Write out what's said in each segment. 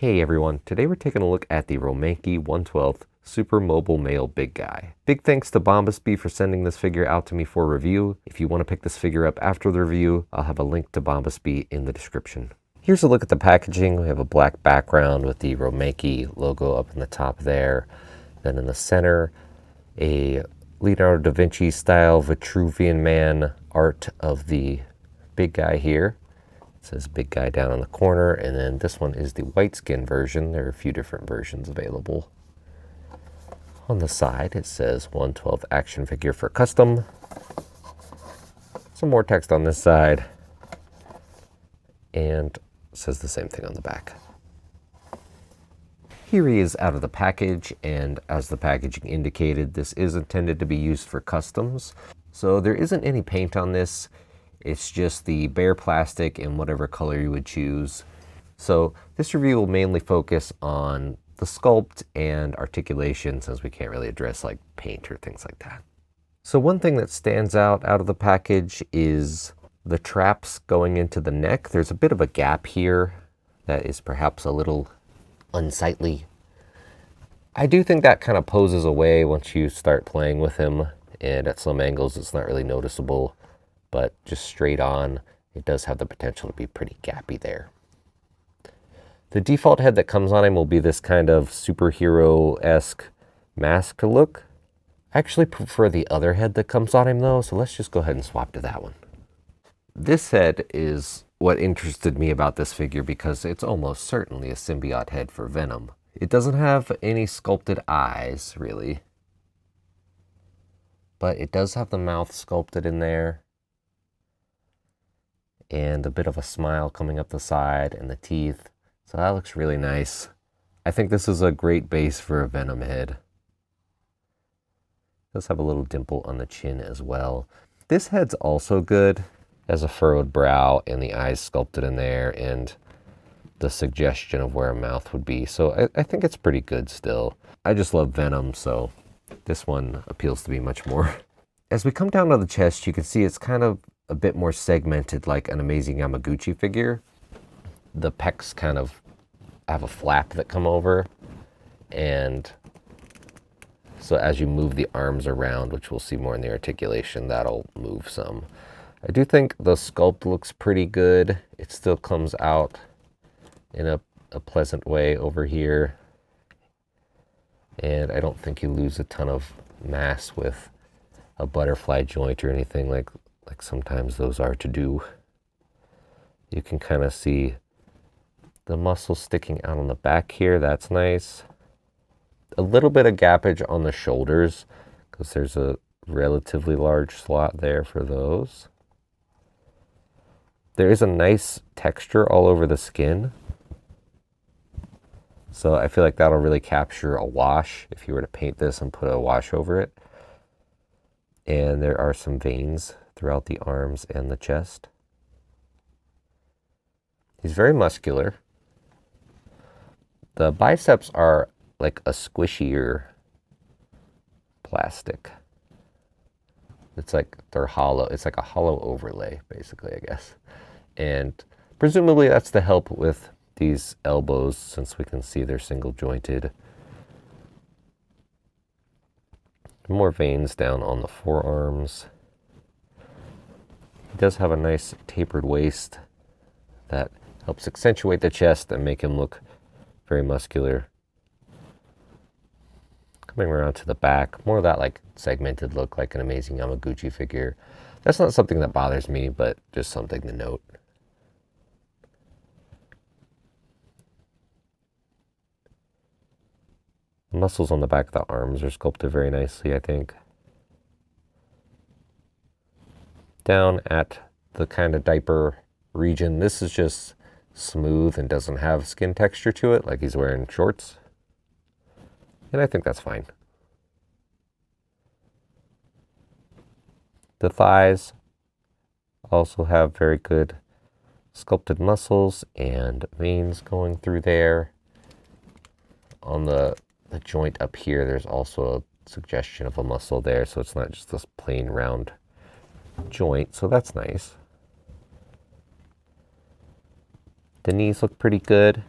Hey everyone, today we're taking a look at the Romankey 112 Super Mobile Male Big Guy. Big thanks to Bombasby for sending this figure out to me for review. If you want to pick this figure up after the review, I'll have a link to Bombasby in the description. Here's a look at the packaging. We have a black background with the Romankey logo up in the top there. Then in the center, a Leonardo da Vinci style Vitruvian Man art of the big guy here. It says big guy down on the corner, and then this one is the white skin version. There are a few different versions available. On the side it says 112 action figure for custom. Some more text on this side, and it says the same thing on the back. Here he is out of the package, and as the packaging indicated, this is intended to be used for customs. So there isn't any paint on this. It's just the bare plastic in whatever color you would choose. So this review will mainly focus on the sculpt and articulation, since we can't really address like paint or things like that. So one thing that stands out of the package is the traps going into the neck. There's a bit of a gap here that is perhaps a little unsightly. I do think that kind of poses away once you start playing with him, and at some angles it's not really noticeable. But just straight on, it does have the potential to be pretty gappy there. The default head that comes on him will be this kind of superhero-esque mask look. I actually prefer the other head that comes on him though, so let's just go ahead and swap to that one. This head is what interested me about this figure because it's almost certainly a symbiote head for Venom. It doesn't have any sculpted eyes, really. But it does have the mouth sculpted in there, and a bit of a smile coming up the side and the teeth. So that looks really nice. I think this is a great base for a Venom head. It does have a little dimple on the chin as well. This head's also good. It has a furrowed brow and the eyes sculpted in there and the suggestion of where a mouth would be. So I think it's pretty good still. I just love Venom, so this one appeals to me much more. As we come down to the chest, you can see it's kind of a bit more segmented, like an Amazing Yamaguchi figure. The pecs kind of have a flap that come over, and so as you move the arms around, which we'll see more in the articulation, that'll move some. I do think the sculpt looks pretty good. It still comes out in a pleasant way over here, and I don't think you lose a ton of mass with a butterfly joint or anything like sometimes those are to do. You can kind of see the muscle sticking out on the back here. That's nice. A little bit of gappage on the shoulders because there's a relatively large slot there for those. There is a nice texture all over the skin. So I feel like that'll really capture a wash if you were to paint this and put a wash over it. And there are some veins throughout the arms and the chest. He's very muscular. The biceps are like a squishier plastic. It's like they're hollow. It's like a hollow overlay, basically, I guess. And presumably that's to help with these elbows, since we can see they're single jointed. More veins down on the forearms. He does have a nice tapered waist that helps accentuate the chest and make him look very muscular. Coming around to the back, more of that like segmented look, like an Amazing Yamaguchi figure. That's not something that bothers me, but just something to note. The muscles on the back of the arms are sculpted very nicely, I think. Down at the kind of diaper region, this is just smooth and doesn't have skin texture to it, like he's wearing shorts. And I think that's fine. The thighs also have very good sculpted muscles and veins going through there. On the joint up here, there's also a suggestion of a muscle there, so it's not just this plain round joint, so that's nice. The knees look pretty good.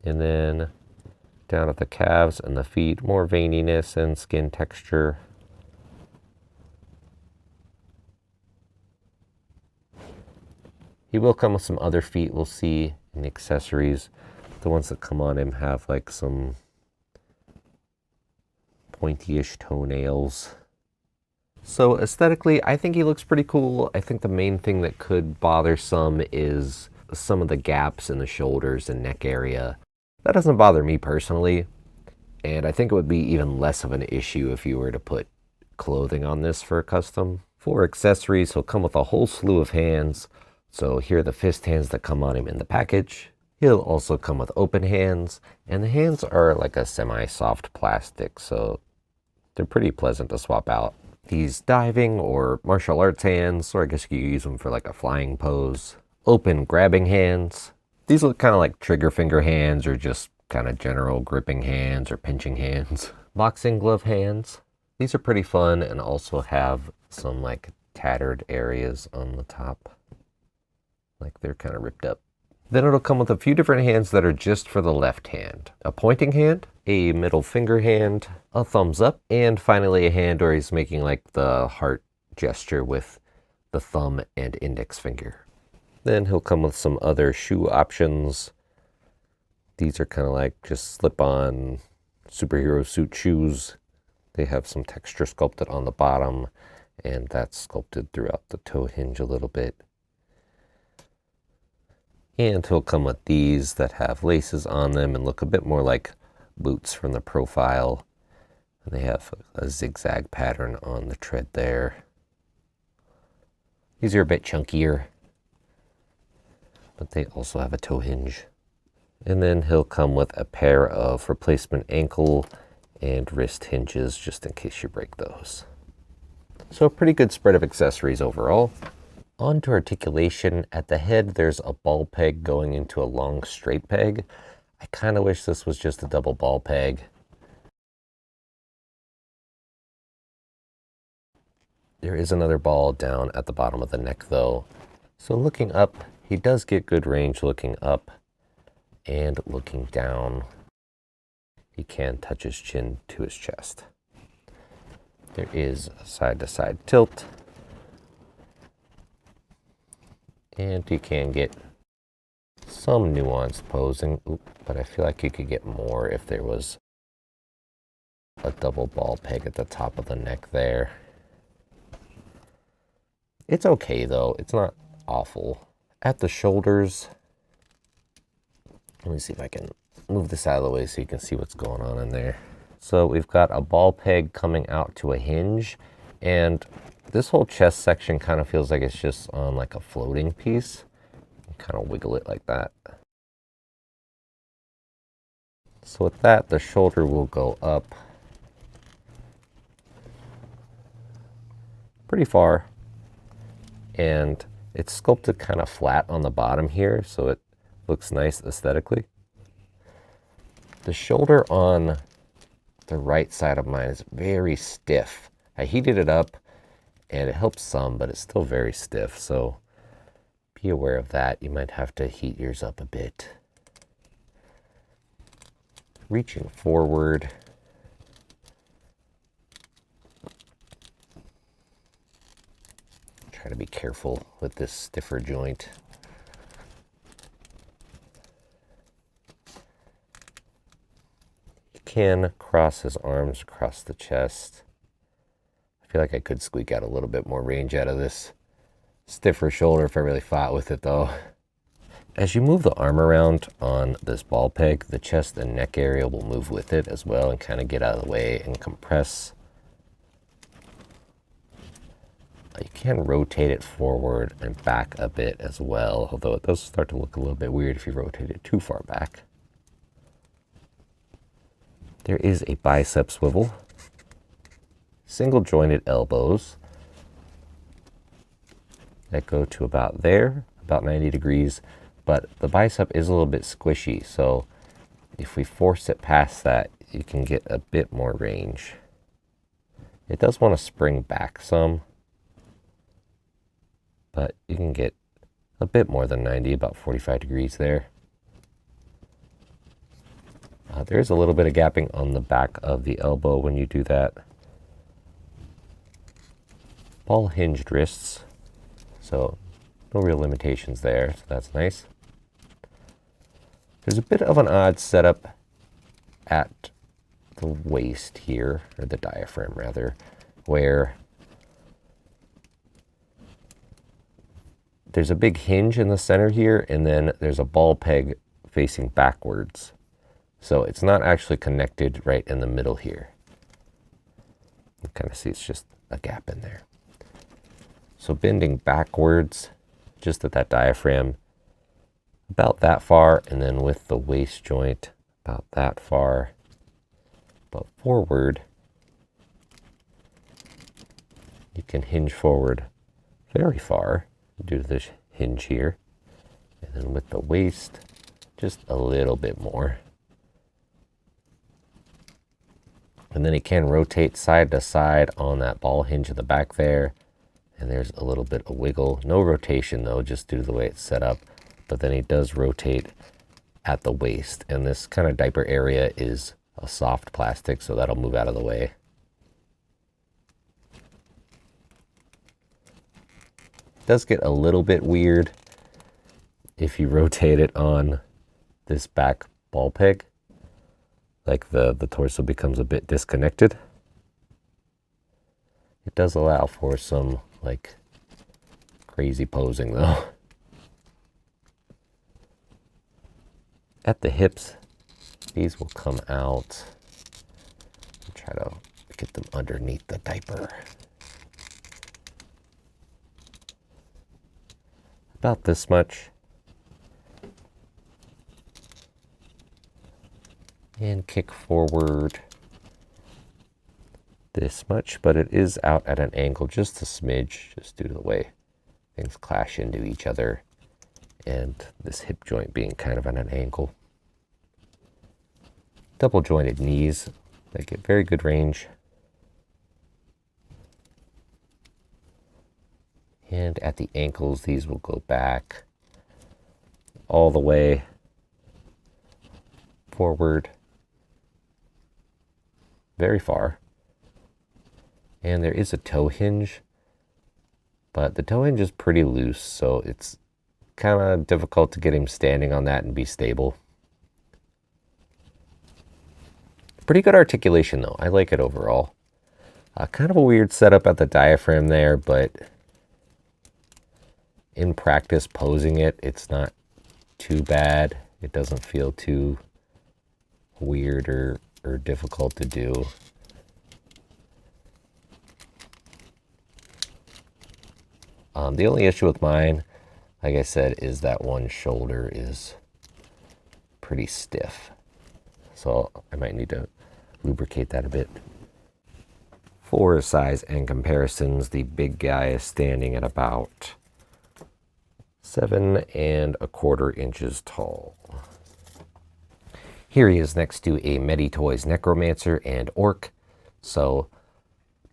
And then down at the calves and the feet, more veininess and skin texture. He will come with some other feet we'll see in the accessories. The ones that come on him have like some pointy-ish toenails. So aesthetically, I think he looks pretty cool. I think the main thing that could bother some is some of the gaps in the shoulders and neck area. That doesn't bother me personally, and I think it would be even less of an issue if you were to put clothing on this for a custom. For accessories, he'll come with a whole slew of hands. So here are the fist hands that come on him in the package. He'll also come with open hands, and the hands are like a semi-soft plastic, so they're pretty pleasant to swap out. These diving or martial arts hands, or I guess you could use them for like a flying pose. Open grabbing hands. These look kind of like trigger finger hands or just kind of general gripping hands or pinching hands. Boxing glove hands. These are pretty fun and also have some like tattered areas on the top. Like they're kind of ripped up. Then it'll come with a few different hands that are just for the left hand. A pointing hand, a middle finger hand, a thumbs up, and finally a hand where he's making like the heart gesture with the thumb and index finger. Then he'll come with some other shoe options. These are kind of like just slip-on superhero suit shoes. They have some texture sculpted on the bottom, and that's sculpted throughout the toe hinge a little bit. And he'll come with these that have laces on them and look a bit more like boots from the profile. And they have a zigzag pattern on the tread there. These are a bit chunkier, but they also have a toe hinge. And then he'll come with a pair of replacement ankle and wrist hinges just in case you break those. So a pretty good spread of accessories overall. On to articulation. At the head, there's a ball peg going into a long straight peg. I kind of wish this was just a double ball peg. There is another ball down at the bottom of the neck though. So looking up, he does get good range looking up, and looking down, he can touch his chin to his chest. There is a side-to-side tilt, and you can get some nuanced posing, but I feel like you could get more if there was a double ball peg at the top of the neck there. It's okay though, it's not awful. At the shoulders, let me see if I can move this out of the way so you can see what's going on in there. So we've got a ball peg coming out to a hinge, and this whole chest section kind of feels like it's just on like a floating piece. You kind of wiggle it like that. So with that, the shoulder will go up pretty far, and it's sculpted kind of flat on the bottom here, so it looks nice aesthetically. The shoulder on the right side of mine is very stiff. I heated it up and it helps some, but it's still very stiff, so be aware of that. You might have to heat yours up a bit. Reaching forward. Try to be careful with this stiffer joint. He can cross his arms across the chest. I feel like I could squeak out a little bit more range out of this stiffer shoulder if I really fought with it though. As you move the arm around on this ball peg, the chest and neck area will move with it as well and kind of get out of the way and compress. You can rotate it forward and back a bit as well, although it does start to look a little bit weird if you rotate it too far back. There is a bicep swivel, single jointed elbows that go to about there, about 90 degrees, but the bicep is a little bit squishy, so if we force it past that, you can get a bit more range. It does want to spring back some, but you can get a bit more than 90, about 45 degrees there. There's a little bit of gapping on the back of the elbow when you do that. Ball hinged wrists, so no real limitations there, so that's nice. There's a bit of an odd setup at the waist here, or the diaphragm rather, where there's a big hinge in the center here, and then there's a ball peg facing backwards. So it's not actually connected right in the middle here. You kind of see it's just a gap in there. So bending backwards, just at that diaphragm, about that far, and then with the waist joint, about that far, but forward, you can hinge forward very far due to this hinge here, and then with the waist, just a little bit more. And then it can rotate side to side on that ball hinge at the back there, and there's a little bit of wiggle. No rotation though, just due to the way it's set up, but then it does rotate at the waist, and this kind of diaper area is a soft plastic, so that'll move out of the way. It does get a little bit weird if you rotate it on this back ball peg, like the torso becomes a bit disconnected. It does allow for some like crazy posing though. At the hips, these will come out. I'll try to get them underneath the diaper. About this much. And kick forward this much, but it is out at an angle just a smidge, just due to the way things clash into each other and this hip joint being kind of at an angle. Double jointed knees, they get very good range. And at the ankles, these will go back all the way forward, very far. And there is a toe hinge, but the toe hinge is pretty loose, so it's kind of difficult to get him standing on that and be stable. Pretty good articulation though, I like it overall. Kind of a weird setup at the diaphragm there, but in practice posing it, it's not too bad. It doesn't feel too weird or difficult to do. The only issue with mine, like I said, is that one shoulder is pretty stiff. So I might need to lubricate that a bit. For size and comparisons, the big guy is standing at about 7¼ inches tall. Here he is next to a Meditoys Necromancer and Orc. So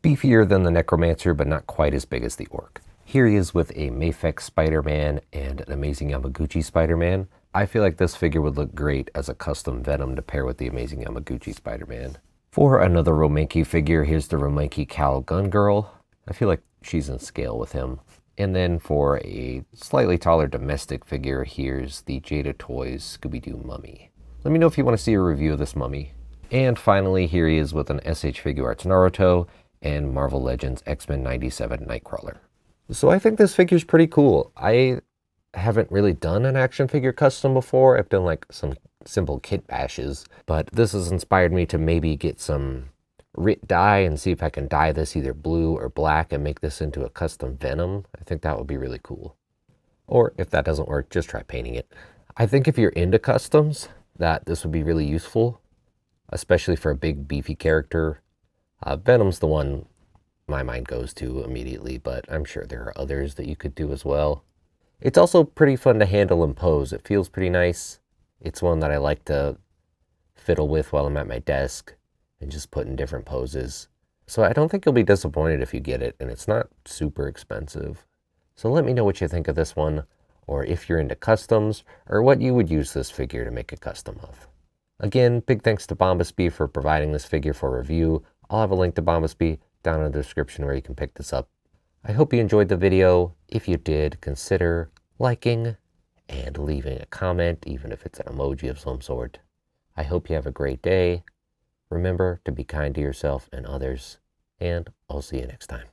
beefier than the Necromancer, but not quite as big as the Orc. Here he is with a Mafex Spider-Man and an Amazing Yamaguchi Spider-Man. I feel like this figure would look great as a custom Venom to pair with the Amazing Yamaguchi Spider-Man. For another Romankey figure, here's the Romankey Cowl Gun Girl. I feel like she's in scale with him. And then for a slightly taller domestic figure, here's the Jada Toys Scooby-Doo Mummy. Let me know if you want to see a review of this mummy. And finally, here he is with an SH Figuarts Naruto and Marvel Legends X-Men 97 Nightcrawler. So I think this figure's pretty cool. I haven't really done an action figure custom before. I've done like some simple kit bashes, but this has inspired me to maybe get some RIT dye and see if I can dye this either blue or black and make this into a custom Venom. I think that would be really cool. Or if that doesn't work, just try painting it. I think if you're into customs, that this would be really useful, especially for a big beefy character. Venom's the one my mind goes to immediately, but I'm sure there are others that you could do as well. It's also pretty fun to handle and pose. It feels pretty nice. It's one that I like to fiddle with while I'm at my desk and just put in different poses. So I don't think you'll be disappointed if you get it, and it's not super expensive. So let me know what you think of this one, or if you're into customs, or what you would use this figure to make a custom of. Again, big thanks to Bombasby for providing this figure for review. I'll have a link to Bombasby down in the description where you can pick this up. I hope you enjoyed the video. If you did, consider liking and leaving a comment, even if it's an emoji of some sort. I hope you have a great day. Remember to be kind to yourself and others, and I'll see you next time.